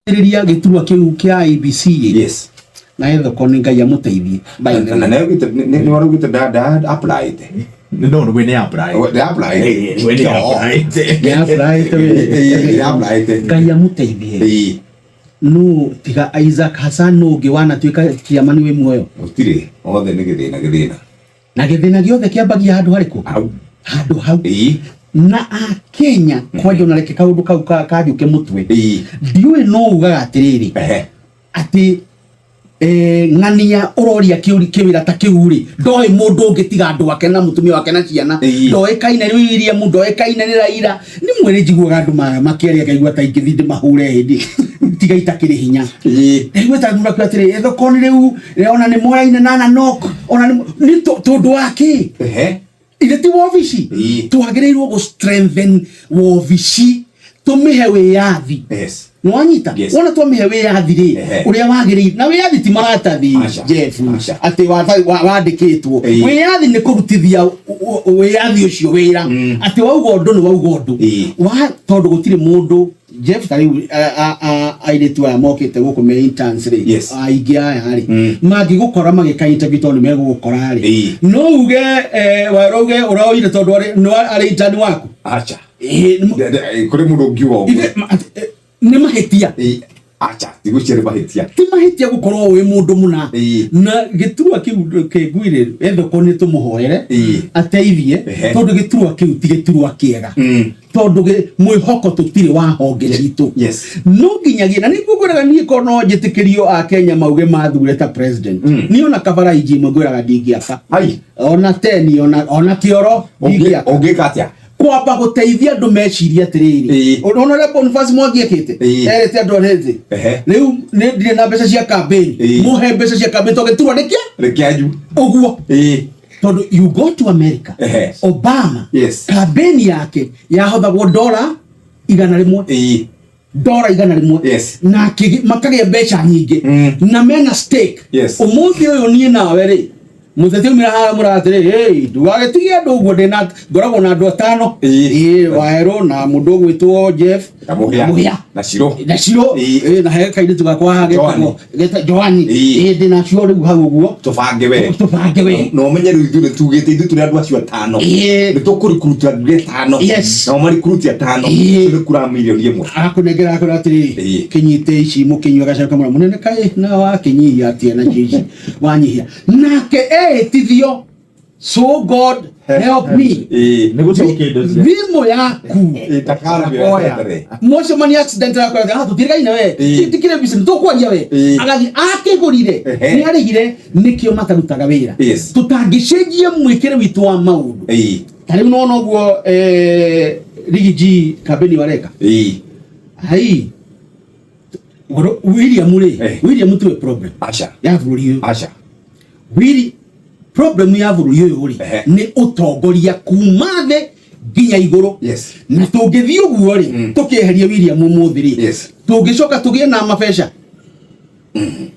Riria giturwa kiu kia IBC. Yes. Na etho koninga ya muteithie. Na ni warugite da apply it. No, we ne apply. We apply. We ne apply. Ya apply to. Ya apply. Ngai amuteithie. No tiga Isaac Hassan no giwana twika kiamani we muoyo. Utire othe ni githina. Na githina giothe kiambagia handu hariku. Handu hau. Na Kenya kwa jona leke kaundu kau kajuke mutwe. Ndiwe no ugaga atiriri. Ati ngania uroria kiwira ta kiuri ndoe mundu ngitiga andu wake na mutumia wake na ciana ndoe kaina riwiria mu ndoe kaina ni Raila ni mwere jiguaga andu makiaria kaigua ta ingithinde mahure hindi tiga itakiri hinya ndigwe ta ndura kwatire etho koni riu ona ni moyaine nana nok ona ni tondu wake ile ti wovici tuagirirwo go strengthen wovici tumihe wiyathi nwanyita wona tumihe wiyathi ri uria wagiri na wiyathi ti maratathi Jeff ati wandikitwo wiyathi ni kurutithia wiyathi ucio wira ati wauga undu ni wauga undu wa tondu gutire mundu Jeff tari airetu aya mokite guku me interns ri aingi aya ri magi gukora magika interview tondu me gukora ri no uge waroge uraoire tondu ari intern waku acha kuri mundu ngiwo ni mahetia acha tiguchere mahetia ti mahetia gukorwo we mundu muna na giturwa kiu kiguire etho koni tumuhoere ateithie tondu giturwa kiu ti giturwa kiega tondu mwihoko tutire wa honge citu no nginyagia na niguguraga nie kono njitikirio a Kenya mauge mathure ta president ni ona kabara iji mweguraga ndingiaka ona teni ona kioro ndingiaka ongekatia kwamba guteithia andu meciria atiriri ona le Boniface Mwangi ekite erete andu areze riu ni ndire na mbeca cia campaign muhe mbeca cia campaign togeturwa rekiaju uguo tondu you go to America Obama campaign yake yahothagwo $100 dola 100 na makage mbeca nyingi na mena stake umuthi uyu nie nawe ri mutete umira hala muratire ndugagetigia andu uguo ndina ngoragwo na andu atano waero na mundu gwitwo Jeff muhia na Shiro na he kaide tugakwa hage geta Joani ndina cio riu hau uguo tubange we no menye riu ithu tugite ithu turi andu acio atano ni tukurikuruta andu atano na marikuruti atano ni kura milioni imwe akunengera akora atiri kinyite ici mukinywa gacoka munene kai na wa kinyia atia na jiji wanyihia nake tithio so God help me vimo yaku mocho mani accident yako tutiriga ina we tikire bisi tukwaria we agathi akigurire ni arigire nikio matarutaga wira tutangicenjie mwikire witu wa maundu tari unono guo rigiji kabeni wareka hai William tuwe problem ya vururi wili problem ya vururi yuri ni utongoria kuma the nginya iguru na tungithii uguo ri tukeheria William umuthiri tungicoka tugie na mabesha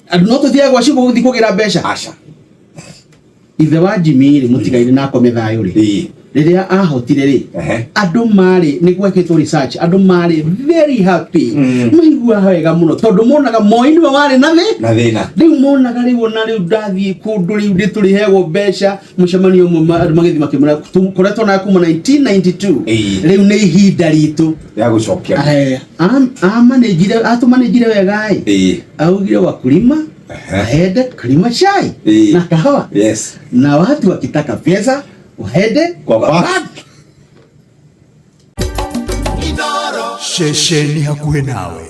andu no tuthia gwa cibo guthi kugira besha ithe wa Jimmy ri mutigaire na kome thayo ri riria ahotire ri andu mari ni gweketwo research andu mari very happy maigua wega muno tondu monaga moini wari na thina riu monaga riu ona riu ndathie kundu riu ndituri hego besha mucemanio umwe magithi makimura kuretwo na kuma 1992 riu ni ihinda ritu ya gucokia atumanejire wega augire wakulima aende kulima chai na kahawa na watu wakitaka pesa uhede kwa bank. Shesheni hakuhe nawe.